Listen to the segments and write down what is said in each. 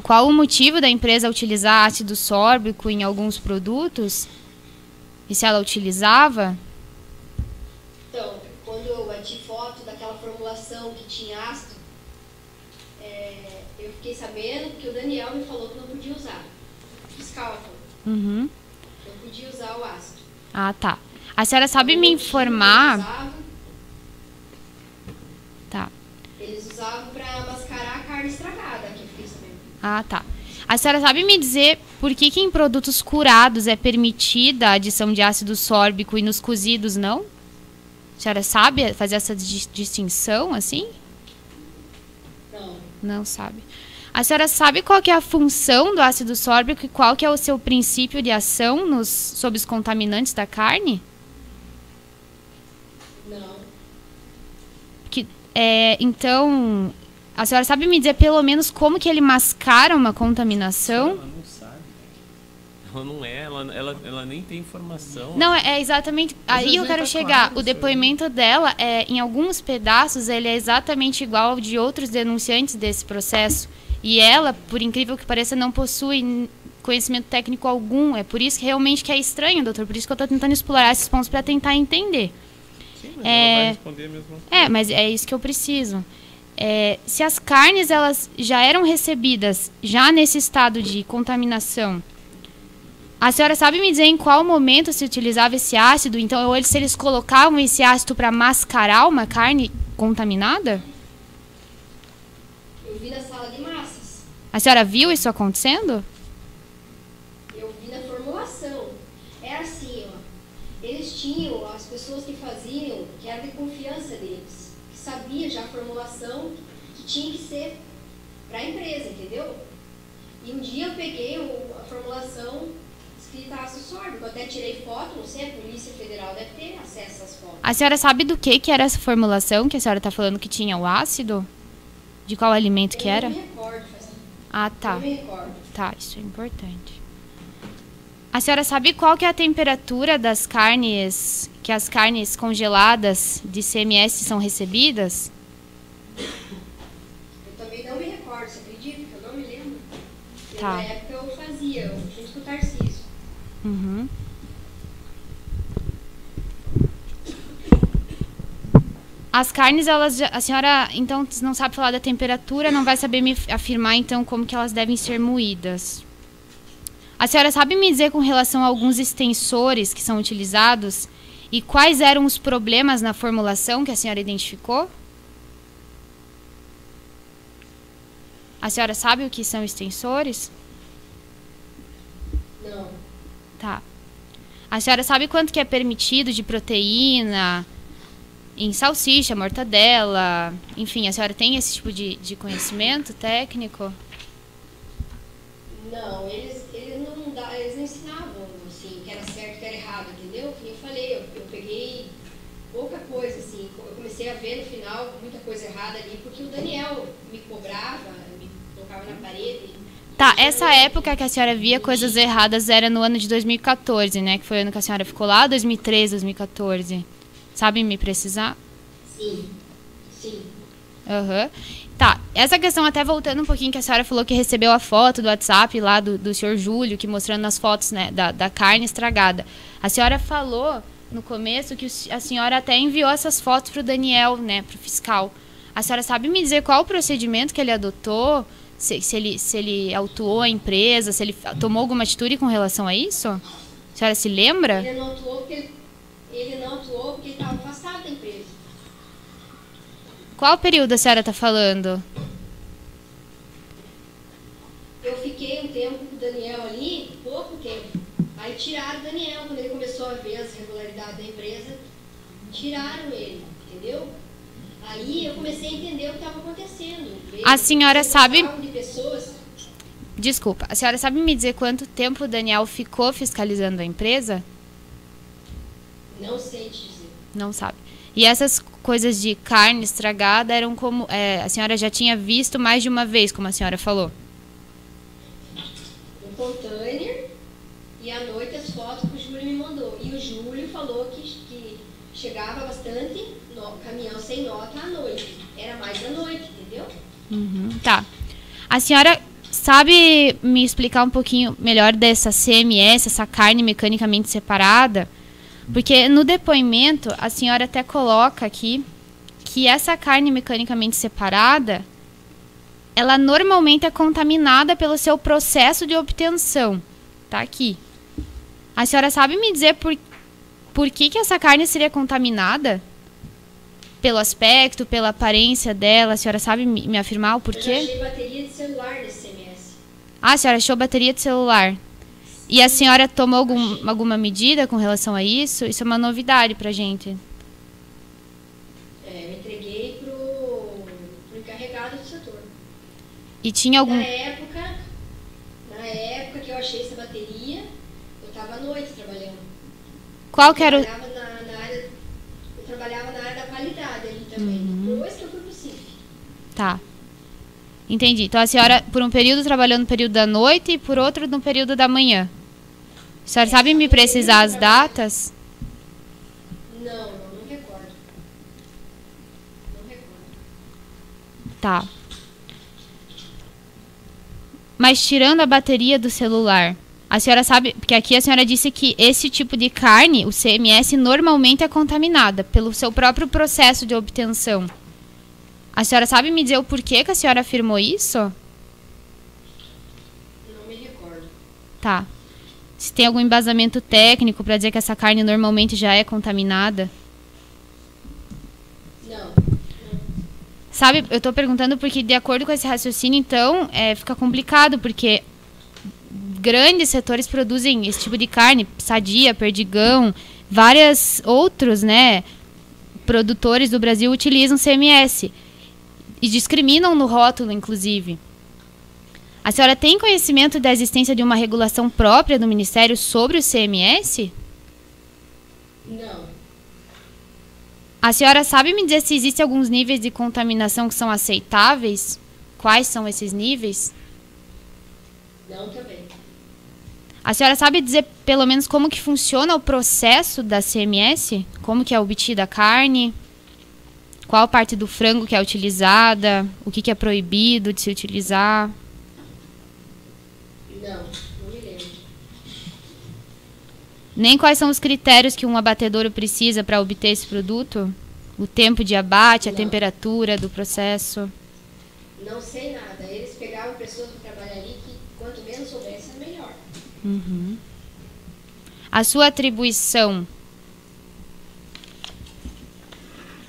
qual o motivo da empresa utilizar ácido sórbico em alguns produtos? E se ela utilizava? Então, quando eu bati foto daquela formulação que tinha ácido, eu fiquei sabendo que o Daniel me falou que não podia usar. O fiscal falou. Uhum. Eu podia usar o ácido. Ah, tá. A senhora sabe me informar? Tá. Eles usavam para mascarar a carne estragada, que eu fiquei sabendo. Ah, tá. A senhora sabe me dizer por que em produtos curados é permitida a adição de ácido sórbico e nos cozidos não? A senhora sabe fazer essa distinção assim? Não. Não sabe. A senhora sabe qual que é a função do ácido sórbico e qual que é o seu princípio de ação sobre os contaminantes da carne? Não. Então, a senhora sabe me dizer pelo menos como que ele mascara uma contaminação? Ela não sabe. Ela não é, ela nem tem informação. Não, é exatamente... Aí eu quero chegar. O depoimento dela, em alguns pedaços, ele é exatamente igual ao de outros denunciantes desse processo. E ela, por incrível que pareça, não possui conhecimento técnico algum. É por isso que realmente que é estranho, doutor. Por isso que eu estou tentando explorar esses pontos para tentar entender. Sim, mas ela vai responder mesmo. Mas é isso que eu preciso. Se as carnes elas já eram recebidas já nesse estado de contaminação, a senhora sabe me dizer em qual momento se utilizava esse ácido? Então, ou se eles colocavam esse ácido para mascarar uma carne contaminada? Eu vi na sala de massas. A senhora viu isso acontecendo? Eu vi na formulação. Era assim, ó. Eles tinham as pessoas que faziam, que era de confiança deles, que sabia já a formulação que tinha que ser para a empresa, entendeu? E um dia eu peguei a formulação escrita ácido sórbico, eu até tirei foto, não sei, a Polícia Federal deve ter acesso às fotos. A senhora sabe do que era essa formulação que a senhora está falando que tinha o ácido? De qual alimento que era? Eu não me recordo. Ah, tá. Eu não me recordo. Tá, isso é importante. A senhora sabe qual que é a temperatura das carnes, que as carnes congeladas de CMS são recebidas? Eu também não me recordo, você acredita que eu não me lembro? Tá. Na época eu fazia, junto com o Tarcísio. Uhum. As carnes, a senhora, então, não sabe falar da temperatura, não vai saber me afirmar, então, como que elas devem ser moídas. A senhora sabe me dizer com relação a alguns extensores que são utilizados e quais eram os problemas na formulação que a senhora identificou? A senhora sabe o que são extensores? Não. Tá. A senhora sabe quanto que é permitido de proteína em salsicha, mortadela, enfim, a senhora tem esse tipo de conhecimento técnico? Não, eles não ensinavam, assim, que era certo, que era errado, entendeu? Como eu falei, eu peguei pouca coisa, assim, eu comecei a ver no final muita coisa errada ali, porque o Daniel me cobrava, me colocava na parede. Tá, essa época que a senhora via coisas erradas era no ano de 2014, né? Que foi o ano que a senhora ficou lá, 2013, 2014. Sabe me precisar? Sim, sim. Aham. Tá, essa questão até voltando um pouquinho que a senhora falou que recebeu a foto do WhatsApp lá do senhor Júlio, que mostrando as fotos, né, da carne estragada. A senhora falou no começo que a senhora até enviou essas fotos pro Daniel, né, pro fiscal. A senhora sabe me dizer qual o procedimento que ele adotou? Se ele autuou a empresa, se ele tomou alguma atitude com relação a isso? A senhora se lembra? Ele não atuou porque ele estava afastado da empresa. Qual período a senhora está falando? Eu fiquei um tempo com o Daniel ali, pouco tempo. Aí tiraram o Daniel, quando ele começou a ver as irregularidades da empresa, tiraram ele, entendeu? Aí eu comecei a entender o que estava acontecendo. A senhora sabe... De pessoas. Desculpa, a senhora sabe me dizer quanto tempo o Daniel ficou fiscalizando a empresa? Não sei te dizer. Não sabe. E essas coisas de carne estragada eram como... a senhora já tinha visto mais de uma vez, como a senhora falou? Um container e à noite as fotos que o Júlio me mandou. E o Júlio falou que chegava bastante caminhão sem nota à noite. Era mais à noite, entendeu? Uhum, tá. A senhora sabe me explicar um pouquinho melhor dessa CMS, essa carne mecanicamente separada? Porque no depoimento, a senhora até coloca aqui que essa carne mecanicamente separada, ela normalmente é contaminada pelo seu processo de obtenção. Tá aqui. A senhora sabe me dizer por que essa carne seria contaminada? Pelo aspecto, pela aparência dela, a senhora sabe me afirmar o porquê? Eu achei bateria de celular nesse CMS. Ah, a senhora achou bateria de celular. E a senhora tomou alguma medida com relação a isso? Isso é uma novidade pra gente. Eu entreguei pro encarregado do setor. E tinha algum... Na época que eu achei essa bateria, eu estava à noite trabalhando. Qual que era o... Eu trabalhava na área da qualidade ali também. Depois que eu fui pro CIF. Tá. Entendi. Então a senhora, por um período, trabalhou no período da noite e por outro no período da manhã. A senhora sabe me precisar as datas? Não recordo. Não recordo. Tá. Mas tirando a bateria do celular, a senhora sabe... Porque aqui a senhora disse que esse tipo de carne, o CMS, normalmente é contaminada pelo seu próprio processo de obtenção. A senhora sabe me dizer o porquê que a senhora afirmou isso? Não me recordo. Tá. Se tem algum embasamento técnico para dizer que essa carne normalmente já é contaminada? Não. Sabe, eu tô perguntando porque, de acordo com esse raciocínio, então, fica complicado, porque grandes setores produzem esse tipo de carne, Sadia, Perdigão, vários outros, né, produtores do Brasil utilizam CMS e discriminam no rótulo, inclusive. A senhora tem conhecimento da existência de uma regulação própria do Ministério sobre o CMS? Não. A senhora sabe me dizer se existem alguns níveis de contaminação que são aceitáveis? Quais são esses níveis? Não também. A senhora sabe dizer pelo menos como que funciona o processo da CMS? Como que é obtida a carne? Qual parte do frango que é utilizada? O que é proibido de se utilizar? Não me lembro. Nem quais são os critérios que um abatedouro precisa para obter esse produto? O tempo de abate, a temperatura do processo? Não sei nada. Eles pegavam pessoas para trabalhar ali que quanto menos soubesse, era melhor. Uhum. A sua atribuição...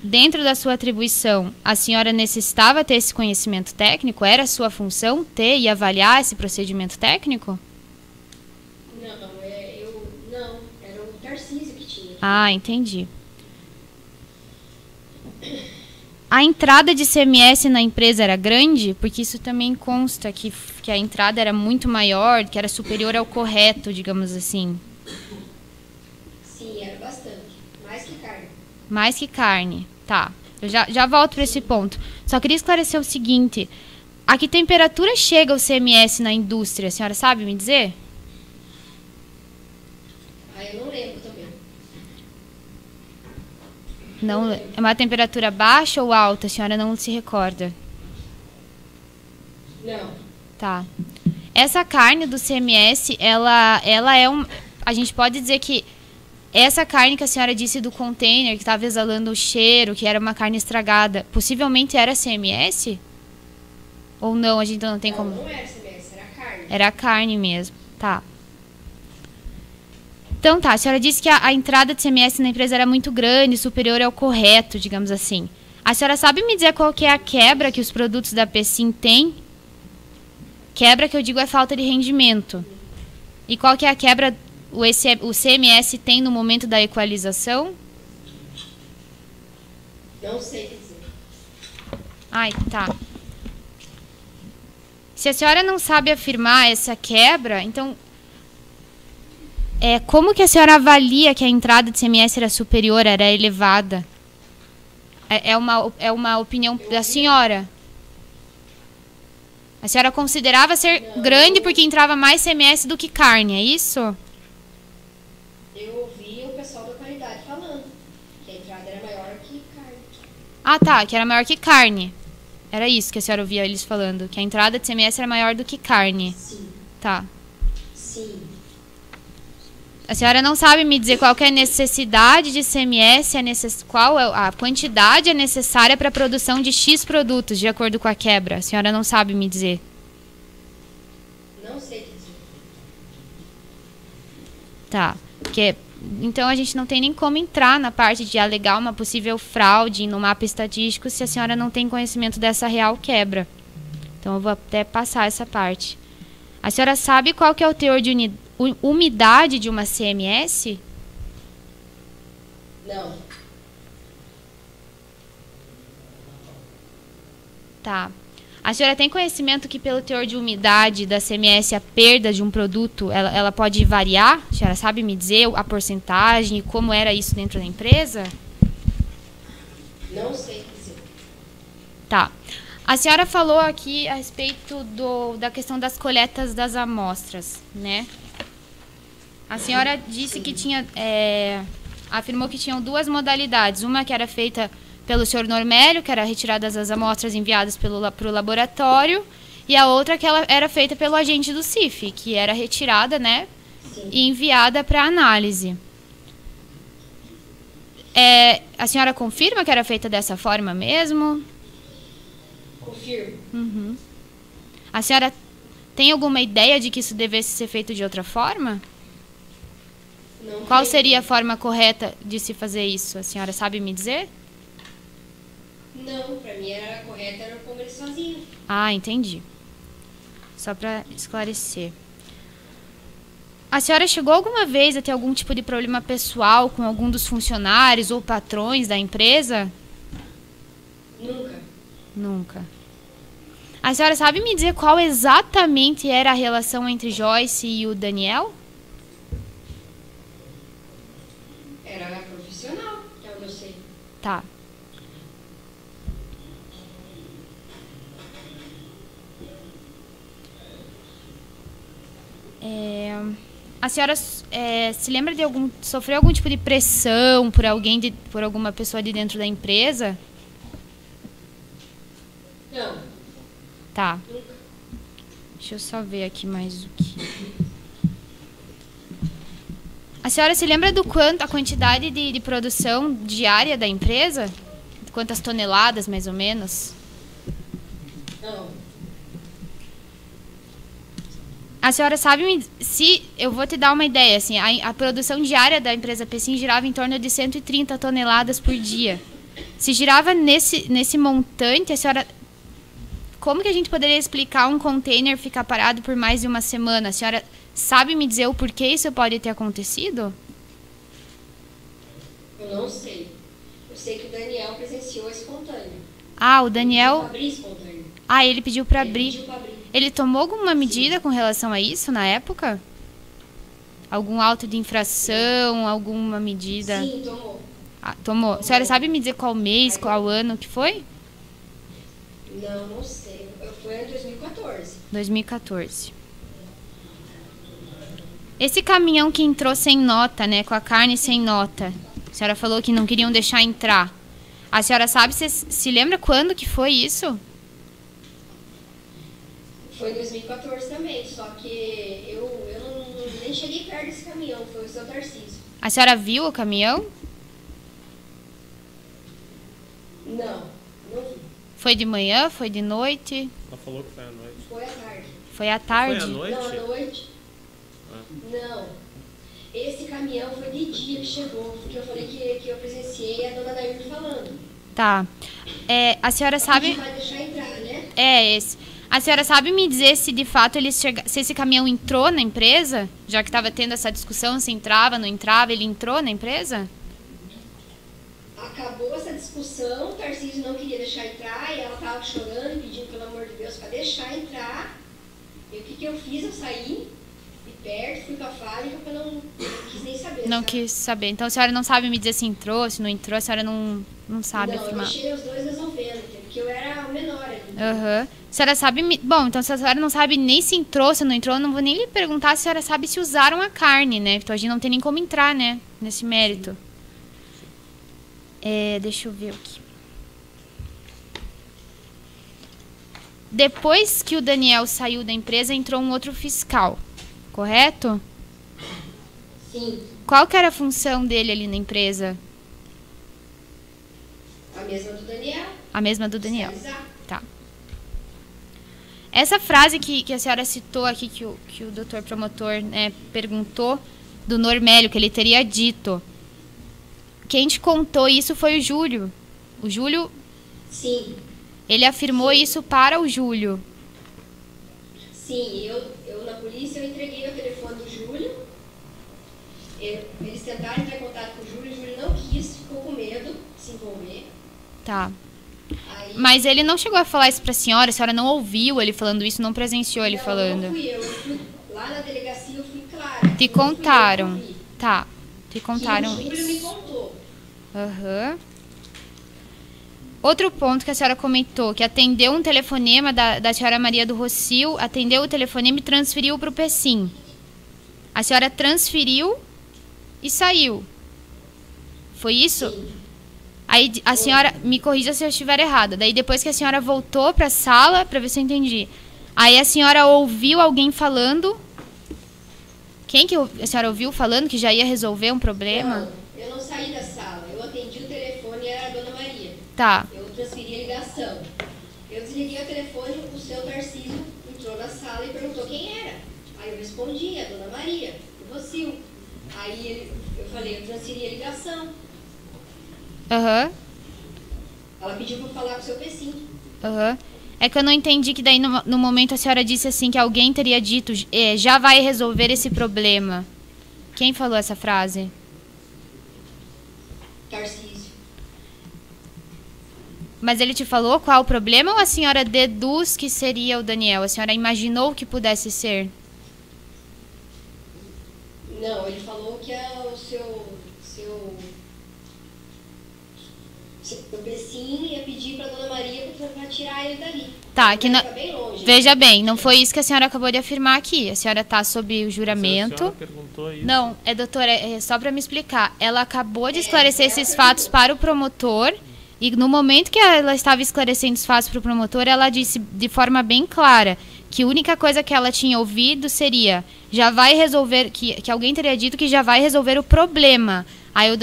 Dentro da sua atribuição, a senhora necessitava ter esse conhecimento técnico? Era a sua função ter e avaliar esse procedimento técnico? Não, era o Tarcísio que tinha. Ah, entendi. A entrada de CMS na empresa era grande? Porque isso também consta que a entrada era muito maior, que era superior ao correto, digamos assim. Sim, era bastante. Mais que carne. Mais que carne. Tá, eu já volto para esse ponto. Só queria esclarecer o seguinte. A que temperatura chega o CMS na indústria? A senhora sabe me dizer? Eu não lembro também. Não, é uma temperatura baixa ou alta? A senhora não se recorda? Não. Tá. Essa carne do CMS, ela é um... A gente pode dizer que essa carne que a senhora disse do container, que estava exalando o cheiro, que era uma carne estragada, possivelmente era CMS? Ou não? A gente não tem como... Não era CMS, era carne. Era carne mesmo. Tá. Então tá, a senhora disse que a entrada de CMS na empresa era muito grande, superior ao correto, digamos assim. A senhora sabe me dizer qual que é a quebra que os produtos da Pecim têm? Quebra que eu digo é falta de rendimento. E qual que é a quebra o CMS tem no momento da equalização? Não sei dizer. Ai, tá. Se a senhora não sabe afirmar essa quebra, então... como que a senhora avalia que a entrada de CMS era superior, era elevada? É uma opinião da senhora? A senhora considerava ser grande porque entrava mais CMS do que carne, é isso? Eu ouvi o pessoal da qualidade falando que a entrada era maior que carne. Ah, tá, que era maior que carne. Era isso que a senhora ouvia eles falando, que a entrada de CMS era maior do que carne. Sim, Tá. sim. A senhora não sabe me dizer qual que é a necessidade de CMS, qual é a quantidade necessária para a produção de X produtos, de acordo com a quebra. A senhora não sabe me dizer. Não sei dizer. Tá. Porque, então a gente não tem nem como entrar na parte de alegar uma possível fraude no mapa estatístico se a senhora não tem conhecimento dessa real quebra. Então eu vou até passar essa parte. A senhora sabe qual que é o teor de umidade de uma CMS? Não. Tá. A senhora tem conhecimento que pelo teor de umidade da CMS a perda de um produto, ela pode variar? A senhora sabe me dizer a porcentagem e como era isso dentro da empresa? Não sei dizer. Tá. A senhora falou aqui a respeito da questão das coletas das amostras, né? A senhora disse que tinha, afirmou que tinham duas modalidades. Uma que era feita pelo senhor Normélio, que era retiradas as amostras enviadas para o laboratório, e a outra que ela era feita pelo agente do CIF, que era retirada, né, Sim. e enviada para análise. A senhora confirma que era feita dessa forma mesmo? Confirmo. Uhum. A senhora tem alguma ideia de que isso devesse ser feito de outra forma? Não Qual tenho. seria a forma correta de se fazer isso? A senhora sabe me dizer? Não, pra mim era correto, era como eles faziam. Ah, entendi. Só para esclarecer. A senhora chegou alguma vez a ter algum tipo de problema pessoal com algum dos funcionários ou patrões da empresa? Nunca. Nunca. A senhora sabe me dizer qual exatamente era a relação entre Joyce e o Daniel? Era profissional, que é o que eu sei. Tá. A senhora se lembra de sofreu algum tipo de pressão por por alguma pessoa de dentro da empresa? Não, Tá. nunca. Deixa eu só ver aqui mais o que. A senhora se lembra a quantidade de produção diária da empresa? Quantas toneladas, mais ou menos? Não. A senhora sabe se eu vou te dar uma ideia, assim, a produção diária da empresa Pecim girava em torno de 130 toneladas por dia. Se girava nesse montante, a senhora, como que a gente poderia explicar um container ficar parado por mais de uma semana? A senhora sabe me dizer o porquê isso pode ter acontecido? Eu não sei. Eu sei que o Daniel presenciou esse container. Ah, o Ele Daniel. pediu pra abrir esse container. Ah, ele pediu para Ele abrir. pediu pra abrir. Ele tomou alguma medida com relação a isso na época? Algum auto de infração, alguma medida? Sim, tomou. Ah, tomou. A senhora sabe me dizer qual mês, qual ano que foi? Não, não sei. Foi em 2014. 2014. Esse caminhão que entrou sem nota, né, com a carne sem nota. A senhora falou que não queriam deixar entrar. A senhora sabe, se lembra quando que foi isso? Foi em 2014 também, só que eu nem cheguei perto desse caminhão, foi o seu Tarcísio. A senhora viu o caminhão? Não, não vi. Foi de manhã? Foi de noite? Ela falou que foi à noite. Foi à tarde. Foi à tarde? Foi à noite? Não, à noite. Não. Esse caminhão foi de dia que chegou, porque eu falei que eu presenciei a dona Nair falando. Tá. A senhora A sabe... gente vai deixar entrar, né? É esse. A senhora sabe me dizer se de fato se esse caminhão entrou na empresa? Já que estava tendo essa discussão, se entrava, não entrava, ele entrou na empresa? Acabou essa discussão, o Tarcísio não queria deixar entrar e ela estava chorando, pedindo pelo amor de Deus para deixar entrar. E o que eu fiz? Eu saí de perto, fui para a fábrica, porque eu não quis nem saber. Não sabe? quis saber. Então a senhora não sabe me dizer se entrou, se não entrou, a senhora não sabe Não, eu afirmar. deixei os dois resolvendo, porque eu era o menor ali. Aham. A senhora sabe... Bom, então se a senhora não sabe nem se entrou, se não entrou, eu não vou nem lhe perguntar se a senhora sabe se usaram a carne, né? Então a gente não tem nem como entrar, né? Nesse mérito. Deixa eu ver aqui. depois que o Daniel saiu da empresa, entrou um outro fiscal, correto? Sim, Qual que era a função dele ali na empresa? a mesma do Daniel. A mesma do Daniel. Fiscalizar. Tá. Essa frase que a senhora citou aqui, que o doutor promotor, né, perguntou do Normélio, que ele teria dito. Quem te contou isso foi o Júlio. O Júlio, Sim, ele afirmou isso para o Júlio. sim, eu na polícia eu entreguei o telefone do Júlio. Eles tentaram entrar em contato com o Júlio não quis, ficou com medo de se envolver. Tá. Aí, Mas ele não chegou a falar isso pra senhora? A senhora não ouviu ele falando isso, não presenciou ele não, falando? Não fui eu fui, lá na delegacia eu fui clara. Te que não fui eu contaram. que ouvi. Tá. Te contaram Que o Júlio me isso. contou. Aham. Outro ponto que a senhora comentou, que atendeu um telefonema da senhora Maria do Rocio, atendeu o telefonema e transferiu para o PECIM. A senhora transferiu e saiu. Foi isso? Sim. Aí a senhora, me corrija se eu estiver errada. Daí depois que a senhora voltou para a sala, para ver se eu entendi. Aí a senhora ouviu alguém falando. Quem que a senhora ouviu falando que já ia resolver um problema? Não, eu não saí da sala. Eu atendi o telefone e era a Dona Maria. Tá. Eu transferi a ligação. Eu desliguei o telefone, o seu Tarcísio entrou na sala e perguntou quem era. Aí eu respondi, a Dona Maria, do Rocio. Aí eu falei, eu transferi a ligação. Aham. Ela pediu para falar com o seu Pecinho. Aham. É que eu não entendi que daí no momento a senhora disse assim que alguém teria dito já vai resolver esse problema. Quem falou essa frase? Tarcísio. Mas ele te falou qual o problema ou a senhora deduz que seria o Daniel? A senhora imaginou que pudesse ser? Não, ele falou que o seu Pecinho ia pedir para Dona Maria para tirar ele dali. Tá, que Vai não... ficar bem longe. Veja bem, não foi isso que a senhora acabou de afirmar aqui. A senhora está sob o A juramento. senhora perguntou isso. Não, doutora, é só para me explicar. Ela acabou de esclarecer esses fatos para o promotor e no momento que ela estava esclarecendo os fatos para o promotor, ela disse de forma bem clara que a única coisa que ela tinha ouvido seria já vai resolver, que alguém teria dito que já vai resolver o problema. Aí o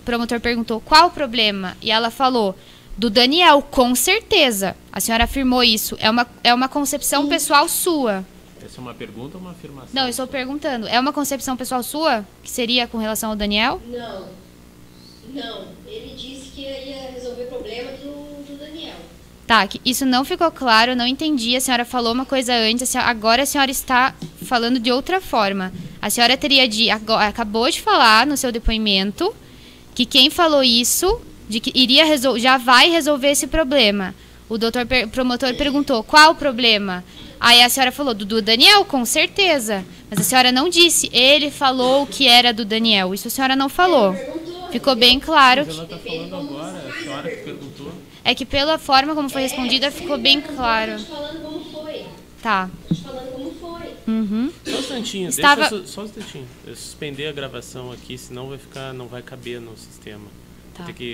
promotor perguntou qual o problema? E ela falou do Daniel, com certeza. A senhora afirmou isso. É uma concepção pessoal sua. Essa é uma pergunta ou uma afirmação? Não, eu estou perguntando. É uma concepção pessoal sua? Que seria com relação ao Daniel? Não. Não. Ele disse que ia resolver o problema do Daniel. Tá, que isso não ficou claro, não entendi. A senhora falou uma coisa antes, agora a senhora está falando de outra forma. A senhora acabou de falar no seu depoimento que quem falou isso, de que já vai resolver esse problema. O promotor perguntou qual o problema. Aí a senhora falou do Daniel, com certeza. Mas a senhora não disse, ele falou que era do Daniel. Isso a senhora não falou. Ficou bem claro. Mas ela está falando agora, a senhora que perguntou. É que pela forma como foi respondida, ficou bem claro. Eu tô te falando como foi. Tá. Tô te falando como foi. Uhum. Só um instantinho, Estava- deixa só um instantinho. Eu suspender a gravação aqui, senão não vai caber no sistema. Tá. Vou ter que